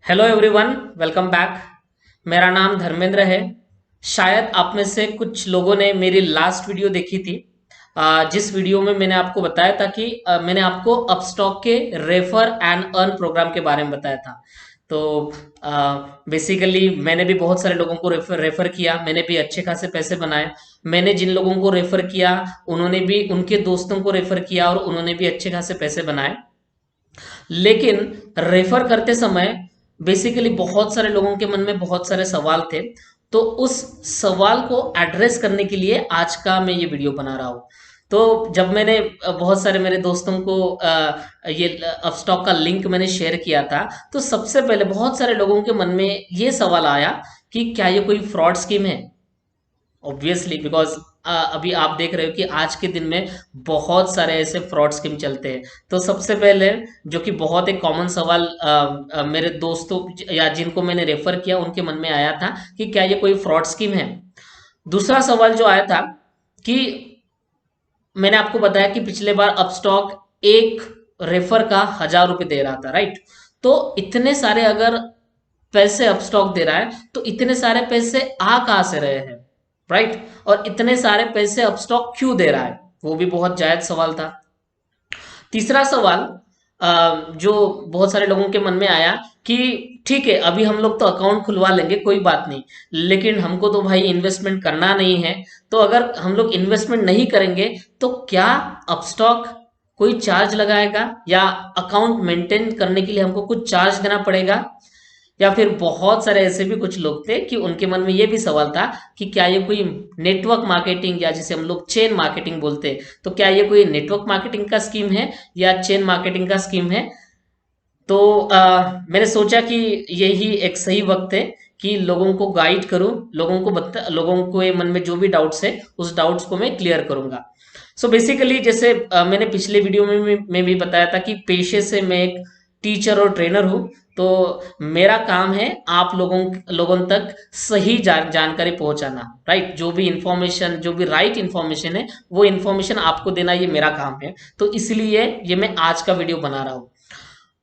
Hello everyone, welcome back. मेरा नाम धर्मेंद्र है। शायद आप में से कुछ लोगों ने मेरी लास्ट वीडियो देखी थी, जिस वीडियो में मैंने आपको बताया था कि मैंने आपको अपस्टॉक के रेफर एंड अर्न प्रोग्राम के बारे में बताया था। तो बेसिकली मैंने भी बहुत सारे लोगों को रेफर किया, मैंने भी अच्छे खासे पैसे बनाए। मैंने जिन लोगों को रेफर किया उन्होंने भी उनके दोस्तों को रेफर किया और उन्होंने भी अच्छे खासे पैसे बनाए। लेकिन रेफर करते समय बेसिकली बहुत सारे लोगों के मन में बहुत सारे सवाल थे, तो उस सवाल को एड्रेस करने के लिए आज का मैं ये वीडियो बना रहा हूँ। तो जब मैंने बहुत सारे मेरे दोस्तों को ये अपस्टॉक का लिंक मैंने शेयर किया था, तो सबसे पहले बहुत सारे लोगों के मन में ये सवाल आया कि क्या ये कोई फ्रॉड स्कीम है। ऑब्वियसली बिकॉज अभी आप देख रहे हो कि आज के दिन में बहुत सारे ऐसे फ्रॉड स्कीम चलते हैं। तो सबसे पहले जो कि बहुत एक कॉमन सवाल मेरे दोस्तों या जिनको मैंने रेफर किया उनके मन में आया था कि क्या ये कोई फ्रॉड स्कीम है। दूसरा सवाल जो आया था कि मैंने आपको बताया कि पिछले बार अपस्टॉक एक रेफर का 1,000 रुपये दे रहा था, राइट। तो इतने सारे अगर पैसे अपस्टॉक दे रहा है तो इतने सारे पैसे आ कहाँ से रहे हैं, राइट। और इतने सारे पैसे अपस्टॉक क्यों दे रहा है, वो भी बहुत जायज सवाल था। तीसरा सवाल जो बहुत सारे लोगों के मन में आया कि ठीक है, अभी हम लोग तो अकाउंट खुलवा लेंगे, कोई बात नहीं, लेकिन हमको तो भाई इन्वेस्टमेंट करना नहीं है। तो अगर हम लोग इन्वेस्टमेंट नहीं करेंगे तो क्या अपस्टॉक कोई चार्ज लगाएगा या अकाउंट मेंटेन करने के लिए हमको कुछ चार्ज देना पड़ेगा। या फिर बहुत सारे ऐसे भी कुछ लोग थे कि उनके मन में ये भी सवाल था कि क्या ये कोई नेटवर्क मार्केटिंग या जिसे हम लोग चेन मार्केटिंग बोलते हैं, तो क्या ये कोई नेटवर्क मार्केटिंग का स्कीम है या चेन मार्केटिंग का स्कीम है। तो मैंने सोचा कि यही एक सही वक्त है कि लोगों को गाइड करूं, लोगों को ये मन में जो भी डाउट्स है उस डाउट्स को मैं क्लियर करूंगा। सो बेसिकली जैसे मैंने पिछले वीडियो में भी बताया था कि पेशे से मैं एक टीचर और ट्रेनर हूं। तो मेरा काम है आप लोगों तक सही जानकारी पहुंचाना, राइट। जो भी इंफॉर्मेशन, जो भी राइट इंफॉर्मेशन है वो इंफॉर्मेशन आपको देना, ये मेरा काम है। तो इसलिए ये मैं आज का वीडियो बना रहा हूँ।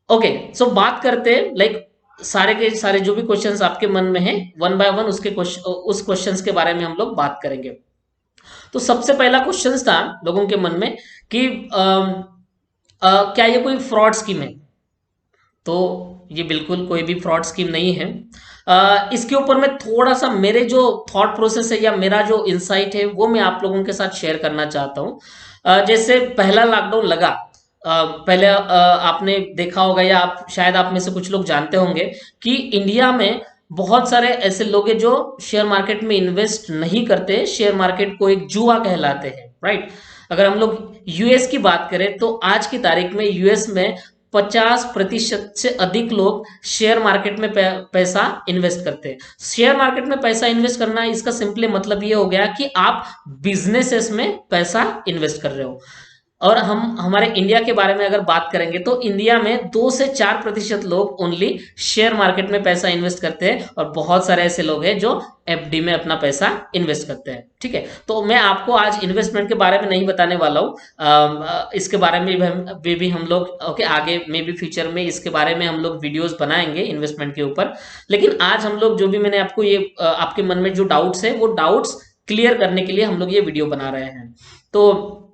ओके, सो बात करते हैं लाइक सारे के सारे जो भी क्वेश्चंस आपके मन में हैं, वन बाय वन उस क्वेश्चंस के बारे में हम लोग बात करेंगे। तो सबसे पहला क्वेश्चन था लोगों के मन में कि क्या ये कोई फ्रॉड स्कीम है। तो ये बिल्कुल कोई भी फ्रॉड स्कीम नहीं है। इसके ऊपर मैं थोड़ा सा मेरे जो थॉट प्रोसेस है या मेरा जो इंसाइट है वो मैं आप लोगों के साथ शेयर करना चाहता हूँ। जैसे पहला लॉकडाउन लगा, पहले आपने देखा होगा या आप शायद आप में से कुछ लोग जानते होंगे कि इंडिया में बहुत सारे ऐसे लोग हैं जो शेयर मार्केट में इन्वेस्ट नहीं करते, शेयर मार्केट को एक जुआ कहलाते हैं, राइट। अगर हम लोग यूएस की बात करें तो आज की तारीख में यूएस में 50% से अधिक लोग शेयर मार्केट में पैसा इन्वेस्ट करते हैं। शेयर मार्केट में पैसा इन्वेस्ट करना, इसका सिंपली मतलब ये हो गया कि आप बिजनेसेस में पैसा इन्वेस्ट कर रहे हो। और हम हमारे इंडिया के बारे में अगर बात करेंगे तो इंडिया में 2 से 4% लोग ओनली शेयर मार्केट में पैसा इन्वेस्ट करते हैं और बहुत सारे ऐसे लोग हैं जो एफडी में अपना पैसा इन्वेस्ट करते हैं, ठीक है। तो मैं आपको आज इन्वेस्टमेंट के बारे में नहीं बताने वाला हूँ, इसके बारे में भी हम लोग ओके आगे में भी फ्यूचर में इसके बारे में हम लोग वीडियोस बनाएंगे इन्वेस्टमेंट के ऊपर। लेकिन आज हम लोग जो भी मैंने आपको ये आपके मन में जो डाउट्स है वो डाउट्स क्लियर करने के लिए हम लोग ये वीडियो बना रहे हैं। तो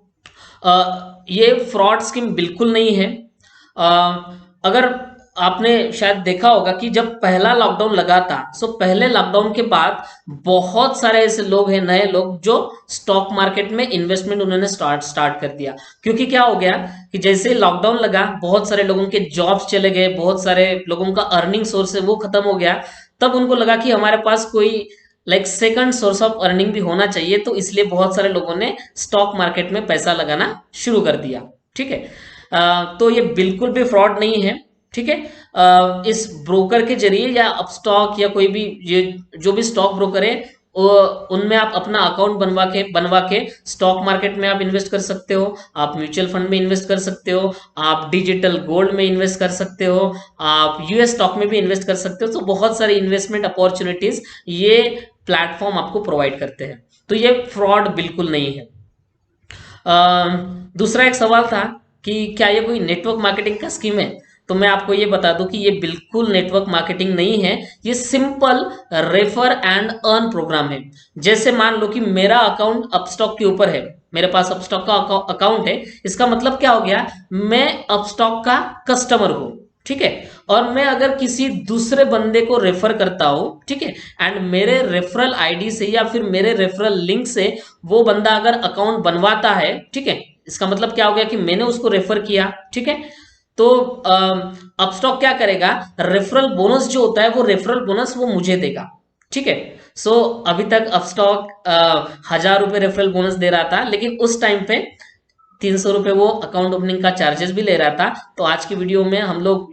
ये फ्रॉड स्कीम बिल्कुल नहीं है। अगर आपने शायद देखा होगा कि जब पहला लॉकडाउन लगा था, सो पहले लॉकडाउन के बाद बहुत सारे ऐसे लोग हैं, नए लोग, जो स्टॉक मार्केट में इन्वेस्टमेंट उन्होंने स्टार्ट कर दिया। क्योंकि क्या हो गया कि जैसे लॉकडाउन लगा बहुत सारे लोगों के जॉब्स चले गए, बहुत सारे लोगों का अर्निंग सोर्स है वो खत्म हो गया। तब उनको लगा कि हमारे पास कोई like second source of earning भी होना चाहिए, तो इसलिए बहुत सारे लोगों ने स्टॉक मार्केट में पैसा लगाना शुरू कर दिया, ठीक है। तो ये बिल्कुल भी फ्रॉड नहीं है, ठीक है। इस ब्रोकर के जरिए या अपस्टॉक या कोई भी ये जो भी स्टॉक ब्रोकर है उनमें आप अपना अकाउंट बनवा के स्टॉक मार्केट में आप इन्वेस्ट कर सकते हो, आप म्यूचुअल फंड में इन्वेस्ट कर सकते हो, आप डिजिटल गोल्ड में इन्वेस्ट कर सकते हो, आप यूएस स्टॉक में भी इन्वेस्ट कर सकते हो। तो बहुत सारी इन्वेस्टमेंट अपॉर्चुनिटीज ये प्लेटफॉर्म आपको प्रोवाइड करते हैं। तो ये फ्रॉड बिल्कुल नहीं है। दूसरा एक सवाल था कि क्या ये कोई नेटवर्क मार्केटिंग का स्कीम है। तो मैं आपको ये बता दूं कि ये बिल्कुल नेटवर्क मार्केटिंग नहीं है, ये simple refer and earn program है। जैसे मान लो कि मेरा अकाउंट अपस्टॉक के ऊपर है, मेरे पास अपस्टॉक का अकाउंट है, इसका मतलब क्या हो गया, मैं अपस्टॉक का कस्टमर हूं, ठीक है। और मैं अगर किसी दूसरे बंदे को रेफर करता हूं, ठीक है, एंड मेरे रेफरल आईडी से या फिर मेरे रेफरल लिंक से वो बंदा अगर अकाउंट बनवाता है, ठीक है, इसका मतलब क्या हो गया कि मैंने उसको रेफर किया, ठीक है। तो अपस्टॉक क्या करेगा, रेफरल बोनस जो होता है वो रेफरल बोनस वो मुझे देगा, ठीक है। सो अभी तक अपस्टॉक 1,000 रुपए रेफरल बोनस दे रहा था, लेकिन उस टाइम पे 300 रुपए वो अकाउंट ओपनिंग का चार्जेस भी ले रहा था। तो आज की वीडियो में हम लोग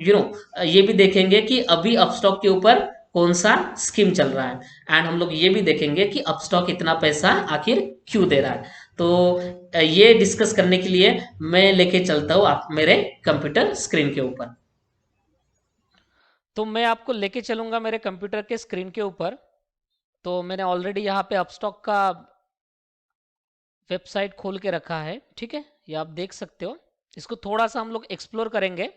ये भी देखेंगे कि अभी अपस्टॉक के ऊपर कौन सा स्कीम चल रहा है, एंड हम लोग ये भी देखेंगे कि अपस्टॉक इतना पैसा आखिर क्यों दे रहा है। तो ये डिस्कस करने के लिए मैं लेके चलता हूँ आप मेरे कंप्यूटर स्क्रीन के ऊपर। तो मैं आपको लेके चलूंगा मेरे कंप्यूटर के स्क्रीन के ऊपर। तो मैंने ऑलरेडी यहाँ पे अपस्टॉक का वेबसाइट खोल के रखा है, ठीक है, ये आप देख सकते हो। इसको थोड़ा सा हम लोग एक्सप्लोर करेंगे।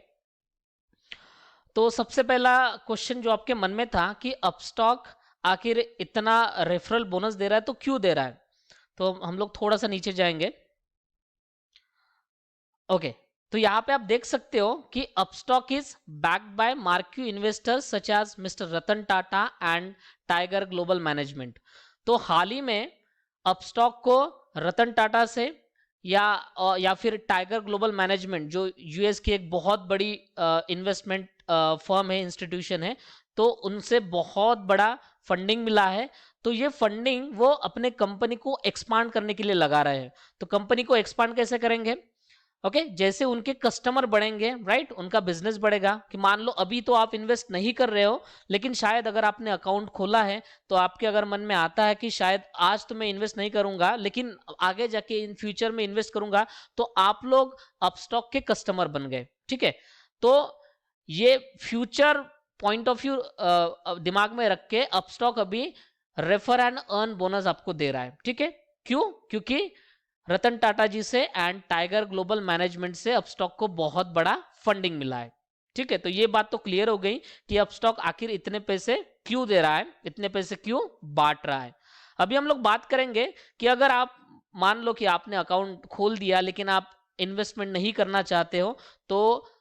तो सबसे पहला क्वेश्चन जो आपके मन में था कि अपस्टॉक आखिर इतना रेफरल बोनस दे रहा है तो क्यों दे रहा है, तो हम लोग थोड़ा सा नीचे जाएंगे। ओके, तो यहाँ पे आप देख सकते हो कि Upstox is backed by marquee investors such as mister Ratan Tata and Tiger Global management. तो हाल ही में अपस्टॉक को रतन टाटा से या फिर टाइगर ग्लोबल मैनेजमेंट, जो यूएस की एक बहुत बड़ी इन्वेस्टमेंट फर्म है, इंस्टीट्यूशन है, तो उनसे बहुत बड़ा फंडिंग मिला है। तो ये फंडिंग वो अपने कंपनी को एक्सपांड करने के लिए लगा रहे हैं। तो कंपनी को एक्सपांड कैसे करेंगे, ओके, जैसे उनके कस्टमर बढ़ेंगे, राइट, उनका बिजनेस बढ़ेगा। कि मान लो अभी तो आप इन्वेस्ट नहीं कर रहे हो, लेकिन शायद अगर आपने अकाउंट खोला है तो आपके अगर मन में आता है कि शायद आज तो मैं इन्वेस्ट नहीं करूंगा, लेकिन आगे जाके इन फ्यूचर में इन्वेस्ट करूंगा, तो आप लोग अपस्टॉक के कस्टमर बन गए, ठीक है। तो ये फ्यूचर पॉइंट ऑफ व्यू दिमाग में रख के अपस्टॉक अभी रेफर एंड अर्न बोनस आपको दे रहा है, ठीक है। क्यों, क्योंकि रतन टाटा जी से एंड टाइगर ग्लोबल मैनेजमेंट से अपस्टॉक को बहुत बड़ा फंडिंग मिला है, ठीक है। तो ये बात तो क्लियर हो गई कि अपस्टॉक आखिर इतने पैसे क्यों दे रहा है, इतने पैसे क्यों बांट रहा है। अभी हम लोग बात करेंगे कि अगर आप मान लो कि आपने अकाउंट खोल दिया लेकिन आप इन्वेस्टमेंट नहीं करना चाहते हो, तो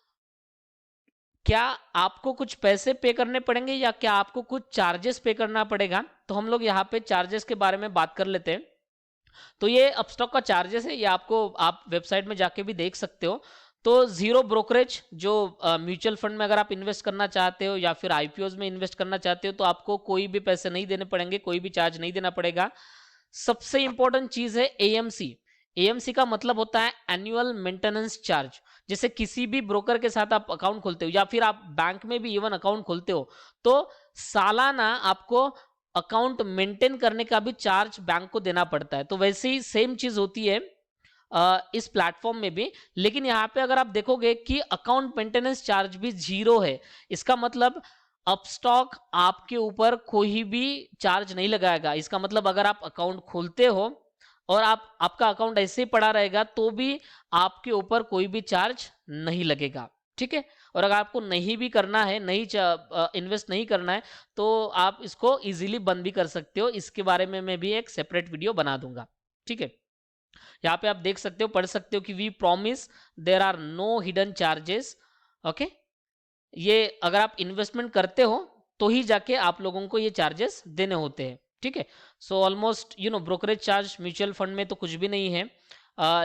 क्या आपको कुछ पैसे पे करने पड़ेंगे या क्या आपको कुछ चार्जेस पे करना पड़ेगा। तो हम लोग यहाँ पे चार्जेस के बारे में बात कर लेते हैं। तो ये अपस्टॉक का चार्जेस है, ये आपको आप वेबसाइट में जाके भी देख सकते हो। तो जीरो ब्रोकरेज, जो म्यूचुअल फंड में अगर आप इन्वेस्ट करना चाहते हो या फिर आईपीओज में इन्वेस्ट करना चाहते हो, तो आपको कोई भी पैसे नहीं देने पड़ेंगे, कोई भी चार्ज नहीं देना पड़ेगा। सबसे इंपॉर्टेंट चीज है एएमसी। एएमसी का मतलब होता है एनुअल मेंटेनेंस चार्ज। जैसे किसी भी ब्रोकर के साथ आप अकाउंट खोलते हो या फिर आप बैंक में भी इवन अकाउंट खोलते हो, तो सालाना आपको अकाउंट मेंटेन करने का भी चार्ज बैंक को देना पड़ता है। तो वैसे ही सेम चीज होती है इस प्लेटफॉर्म में भी। लेकिन यहाँ पे अगर आप देखोगे कि अकाउंट मेंटेनेंस चार्ज भी जीरो है, इसका मतलब अपस्टॉक आपके ऊपर कोई भी चार्ज नहीं लगाएगा। इसका मतलब अगर आप अकाउंट खोलते हो और आपका अकाउंट ऐसे ही पड़ा रहेगा तो भी आपके ऊपर कोई भी चार्ज नहीं लगेगा, ठीक है। और अगर आपको नहीं भी करना है, नहीं इन्वेस्ट नहीं करना है, तो आप इसको इजीली बंद भी कर सकते हो। इसके बारे में मैं भी एक सेपरेट वीडियो बना दूंगा, ठीक है। यहाँ पे आप देख सकते हो, पढ़ सकते हो कि we promise there are no hidden charges, okay. ये अगर आप इन्वेस्टमेंट करते हो तो ही जाके आप लोगों को ये चार्जेस देने होते हैं, ठीक है। So almost brokerage charge mutual fund में तो कुछ भी नहीं है।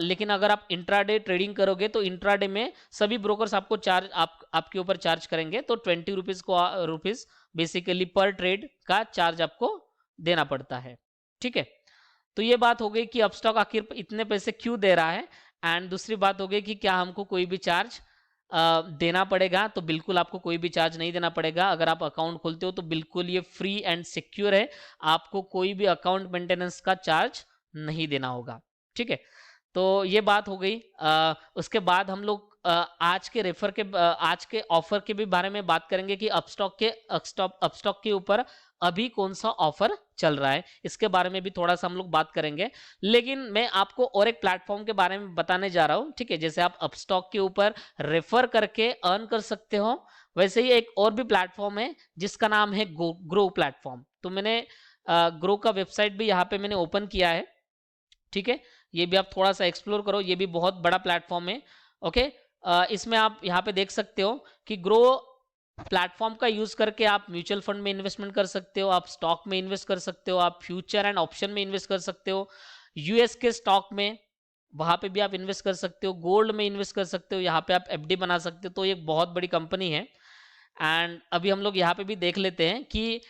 लेकिन अगर आप इंट्राडे ट्रेडिंग करोगे तो इंट्राडे में सभी ब्रोकर्स आपको चार्ज आपके ऊपर चार्ज करेंगे। तो 20 रुपीज बेसिकली पर ट्रेड का चार्ज आपको देना पड़ता है, ठीक है। तो ये बात हो गई कि अपस्टॉक आखिर इतने पैसे क्यों दे रहा है। एंड दूसरी बात हो गई कि क्या हमको कोई भी चार्ज देना पड़ेगा। तो बिल्कुल आपको कोई भी चार्ज नहीं देना पड़ेगा। अगर आप अकाउंट खोलते हो तो बिल्कुल ये फ्री एंड सिक्योर है, आपको कोई भी अकाउंट मेंटेनेंस का चार्ज नहीं देना होगा, ठीक है। तो ये बात हो गई। उसके बाद हम लोग आज के आज के ऑफर के भी बारे में बात करेंगे कि अपस्टॉक के ऊपर अभी कौन सा ऑफर चल रहा है, इसके बारे में भी थोड़ा सा हम लोग बात करेंगे। लेकिन मैं आपको और एक प्लेटफॉर्म के बारे में बताने जा रहा हूं, ठीक है। जैसे आप अपस्टॉक के ऊपर रेफर करके अर्न कर सकते हो, वैसे ही एक और भी प्लेटफॉर्म है जिसका नाम है ग्रो प्लेटफॉर्म। तो मैंने ग्रो का वेबसाइट भी यहाँ पे मैंने ओपन किया है, ठीक है। ये भी आप थोड़ा सा एक्सप्लोर करो, ये भी बहुत बड़ा प्लेटफॉर्म है। ओके, इसमें आप यहाँ पे देख सकते हो कि ग्रो प्लेटफॉर्म का यूज करके आप म्यूचुअल फंड में इन्वेस्टमेंट कर सकते हो, आप स्टॉक में इन्वेस्ट कर सकते हो, आप फ्यूचर एंड ऑप्शन में इन्वेस्ट कर सकते हो, यूएस के स्टॉक में वहां पे भी आप इन्वेस्ट कर सकते हो, गोल्ड में इन्वेस्ट कर सकते हो, यहाँ पे आप एफडी बना सकते हो। तो ये बहुत बड़ी कंपनी है। एंड अभी हम लोग यहाँ पे भी देख लेते हैं कि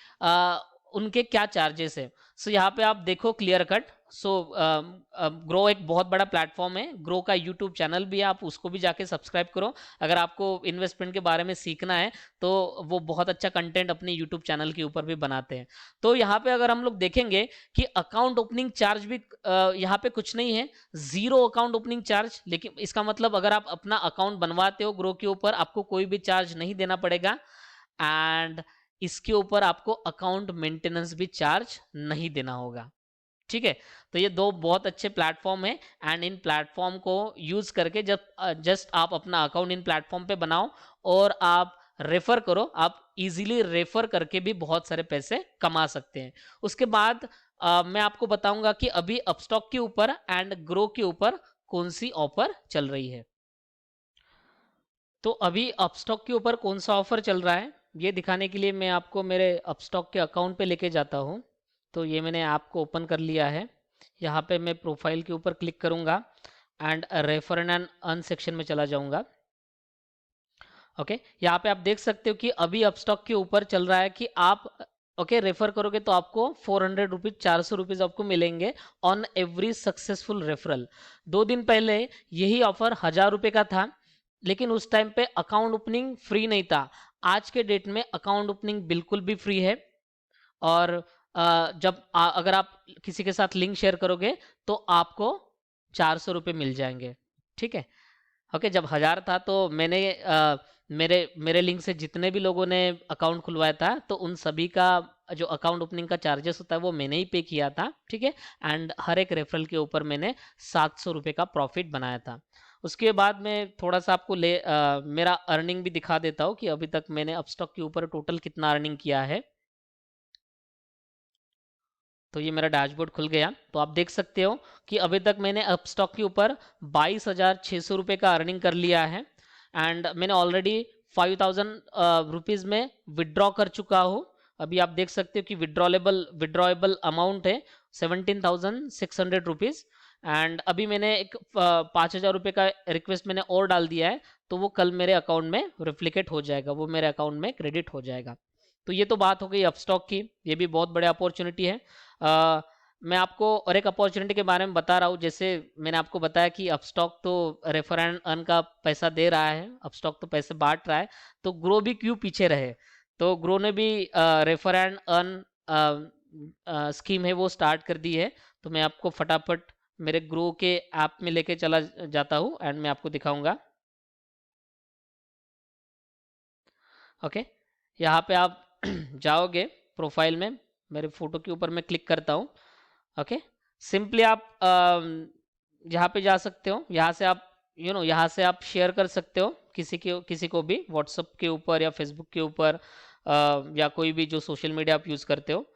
उनके क्या चार्जेस है। सो यहाँ पे आप देखो क्लियर कट। सो ग्रो एक बहुत बड़ा प्लेटफॉर्म है, ग्रो का यूट्यूब चैनल भी है, आप उसको भी जाके सब्सक्राइब करो अगर आपको इन्वेस्टमेंट के बारे में सीखना है। तो वो बहुत अच्छा कंटेंट अपने यूट्यूब चैनल के ऊपर भी बनाते हैं। तो यहाँ पे अगर हम लोग देखेंगे कि अकाउंट ओपनिंग चार्ज भी यहाँ पे कुछ नहीं है, 0 अकाउंट ओपनिंग चार्ज। लेकिन इसका मतलब अगर आप अपना अकाउंट बनवाते हो ग्रो के ऊपर, आपको कोई भी चार्ज नहीं देना पड़ेगा। एंड इसके ऊपर आपको अकाउंट मेंटेनेंस भी चार्ज नहीं देना होगा, ठीक है। तो ये दो बहुत अच्छे प्लेटफॉर्म है। एंड इन प्लेटफॉर्म को यूज करके जब जस्ट आप अपना अकाउंट इन प्लेटफॉर्म पे बनाओ और आप रेफर करो, आप इजीली रेफर करके भी बहुत सारे पैसे कमा सकते हैं। उसके बाद मैं आपको बताऊंगा कि अभी अपस्टॉक के ऊपर एंड ग्रो के ऊपर कौन सी ऑफर चल रही है। तो अभी अपस्टॉक के ऊपर कौन सा ऑफर चल रहा है ये दिखाने के लिए मैं आपको मेरे अपस्टॉक के अकाउंट पे लेके जाता हूँ। तो ये मैंने ऐप को ओपन कर लिया है। यहाँ पे मैं प्रोफाइल के ऊपर क्लिक करूँगा and refer and earn section में चला जाऊँगा। ओके, यहाँ पे आप देख सकते हो कि अभी अपस्टॉक के ऊपर चल रहा है कि आप रेफर करोगे तो आपको 400 रुपीज, 400 रुपीज आपको मिलेंगे ऑन एवरी सक्सेसफुल रेफरल। 2 दिन पहले यही ऑफर 1000 रुपये का था, लेकिन उस टाइम पे अकाउंट ओपनिंग फ्री नहीं था। आज के डेट में अकाउंट ओपनिंग बिल्कुल भी फ्री है। और जब अगर आप किसी के साथ लिंक शेयर करोगे तो आपको 400 रुपये मिल जाएंगे, ठीक है। ओके, जब 1000 था तो मैंने मेरे लिंक से जितने भी लोगों ने अकाउंट खुलवाया था तो उन सभी का जो अकाउंट ओपनिंग का चार्जेस होता है वो मैंने ही पे किया था, ठीक है। एंड हर एक रेफरल के ऊपर मैंने 700 रुपये का प्रॉफिट बनाया था। उसके बाद मैं थोड़ा सा आपको मेरा अर्निंग भी दिखा देता हूँ कि अभी तक मैंने अपस्टॉक के ऊपर टोटल कितना अर्निंग किया है। तो ये मेरा डैशबोर्ड खुल गया। तो आप देख सकते हो कि अभी तक मैंने अपस्टॉक के ऊपर 22,600 रुपये का अर्निंग कर लिया है। एंड मैंने ऑलरेडी 5,000 रुपीज़ में विड्रॉ कर चुका हूँ। अभी आप देख सकते हो कि विड्रॉएबल अमाउंट है 17,600 रुपीज़। एंड अभी मैंने एक 5,000 रुपये का रिक्वेस्ट मैंने और डाल दिया है, तो वो कल मेरे अकाउंट में रिफ्लिकेट हो जाएगा, वो मेरे अकाउंट में क्रेडिट हो जाएगा। तो ये तो बात हो गई अपस्टॉक की, ये भी बहुत बड़े अपॉर्चुनिटी है। मैं आपको और एक अपॉर्चुनिटी के बारे में बता रहा हूँ। जैसे मैंने आपको बताया कि अपस्टॉक तो रेफर एंड अर्न का पैसा दे रहा है, अपस्टॉक तो पैसे बांट रहा है, तो ग्रो भी क्यों पीछे रहे। तो ग्रो ने भी रेफर एंड अर्न स्कीम है वो स्टार्ट कर दी है। तो मैं आपको फटाफट मेरे ग्रो के ऐप में लेके चला जाता हूँ एंड मैं आपको दिखाऊंगा। ओके, यहाँ पे आप जाओगे प्रोफाइल में, मेरे फोटो के ऊपर मैं क्लिक करता हूँ। ओके, सिंपली आप यहाँ पे जा सकते हो। यहाँ से आप यहाँ से आप शेयर कर सकते हो किसी को भी, व्हाट्सएप के ऊपर या फेसबुक के ऊपर, या कोई भी जो सोशल मीडिया आप यूज़ करते हो।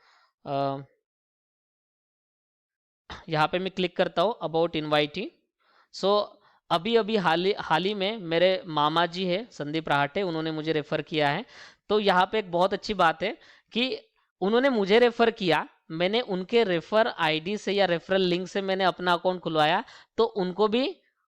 यहाँ पे मैं क्लिक करता हूँ अबाउट इनवाइटी। सो अभी अभी हाल ही में मेरे मामा जी है संदीप राहटे, उन्होंने मुझे रेफर किया है। तो यहाँ पे एक बहुत अच्छी बात है कि उन्होंने मुझे रेफर किया, मैंने उनके रेफर आईडी से या रेफरल लिंक से मैंने अपना अकाउंट खुलवाया, तो उनको भी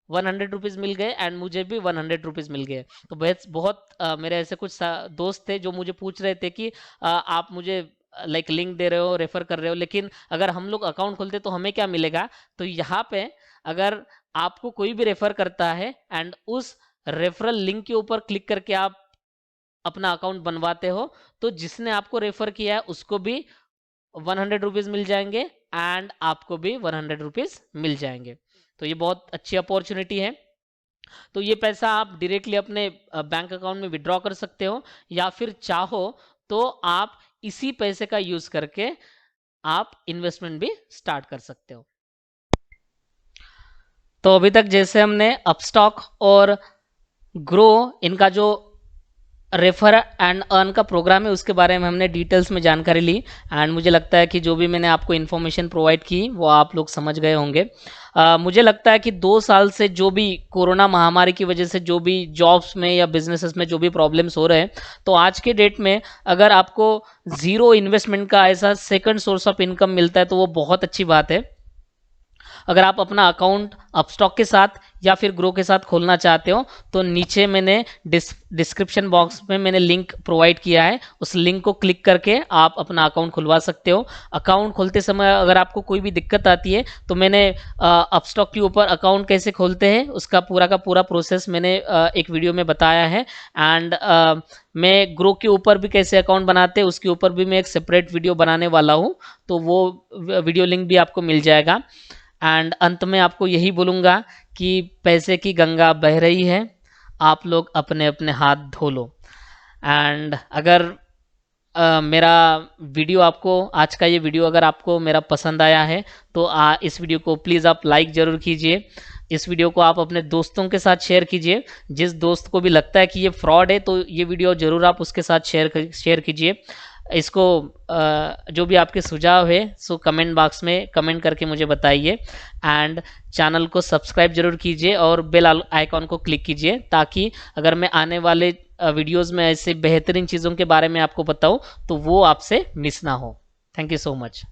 100 रुपीज़ मिल गए एंड मुझे भी 100 रुपीज़ मिल गए। तो बहुत मेरे ऐसे कुछ दोस्त थे जो मुझे पूछ रहे थे कि आप मुझे लाइक लिंक दे रहे हो, रेफर कर रहे हो, लेकिन अगर हम लोग अकाउंट खोलते तो हमें क्या मिलेगा। तो यहाँ पे अगर आपको कोई भी रेफर करता है एंड उस रेफरल लिंक के ऊपर क्लिक करके आप अपना अकाउंट बनवाते हो, तो जिसने आपको रेफर किया है उसको भी 100 रुपीज़ मिल जाएंगे एंड आपको भी 100 रुपीज़ मिल जाएंगे। तो ये बहुत अच्छी अपॉर्चुनिटी है। तो ये पैसा आप डायरेक्टली अपने बैंक अकाउंट में विड्रॉ कर सकते हो, या फिर चाहो तो आप इसी पैसे का यूज करके आप इन्वेस्टमेंट भी स्टार्ट कर सकते हो। तो अभी तक जैसे हमने अपस्टॉक और ग्रो, इनका जो रेफर एंड अर्न का प्रोग्राम है उसके बारे में हमने डिटेल्स में जानकारी ली, एंड मुझे लगता है कि जो भी मैंने आपको इन्फॉर्मेशन प्रोवाइड की वो आप लोग समझ गए होंगे। मुझे लगता है कि 2 साल से जो भी कोरोना महामारी की वजह से जो भी जॉब्स में या बिजनेसेस में जो भी प्रॉब्लम्स हो रहे हैं, तो आज के डेट में अगर आपको ज़ीरो इन्वेस्टमेंट का ऐसा सेकंड सोर्स ऑफ इनकम मिलता है तो वो बहुत अच्छी बात है। अगर आप अपना अकाउंट अपस्टॉक के साथ या फिर ग्रो के साथ खोलना चाहते हो तो नीचे मैंने डिस्क्रिप्शन बॉक्स में मैंने लिंक प्रोवाइड किया है, उस लिंक को क्लिक करके आप अपना अकाउंट खुलवा सकते हो। अकाउंट खोलते समय अगर आपको कोई भी दिक्कत आती है तो मैंने अपस्टॉक के ऊपर अकाउंट कैसे खोलते हैं उसका पूरा का पूरा प्रोसेस मैंने एक वीडियो में बताया है, एंड मैं ग्रो के ऊपर भी कैसे अकाउंट बनाते हैं उसके ऊपर भी मैं एक सेपरेट वीडियो बनाने वाला हूँ, तो वो वीडियो लिंक भी आपको मिल जाएगा। एंड अंत में आपको यही बोलूँगा कि पैसे की गंगा बह रही है, आप लोग अपने अपने हाथ धो लो। एंड अगर मेरा वीडियो आपको, आज का ये वीडियो अगर आपको मेरा पसंद आया है तो इस वीडियो को प्लीज़ आप लाइक ज़रूर कीजिए। इस वीडियो को आप अपने दोस्तों के साथ शेयर कीजिए। जिस दोस्त को भी लगता है कि ये फ्रॉड है तो ये वीडियो ज़रूर आप उसके साथ शेयर कीजिए। इसको जो भी आपके सुझाव है सो कमेंट बॉक्स में कमेंट करके मुझे बताइए, एंड चैनल को सब्सक्राइब जरूर कीजिए और बेल आइकॉन को क्लिक कीजिए ताकि अगर मैं आने वाले वीडियोस में ऐसे बेहतरीन चीज़ों के बारे में आपको बताऊं तो वो आपसे मिस ना हो। Thank you so much.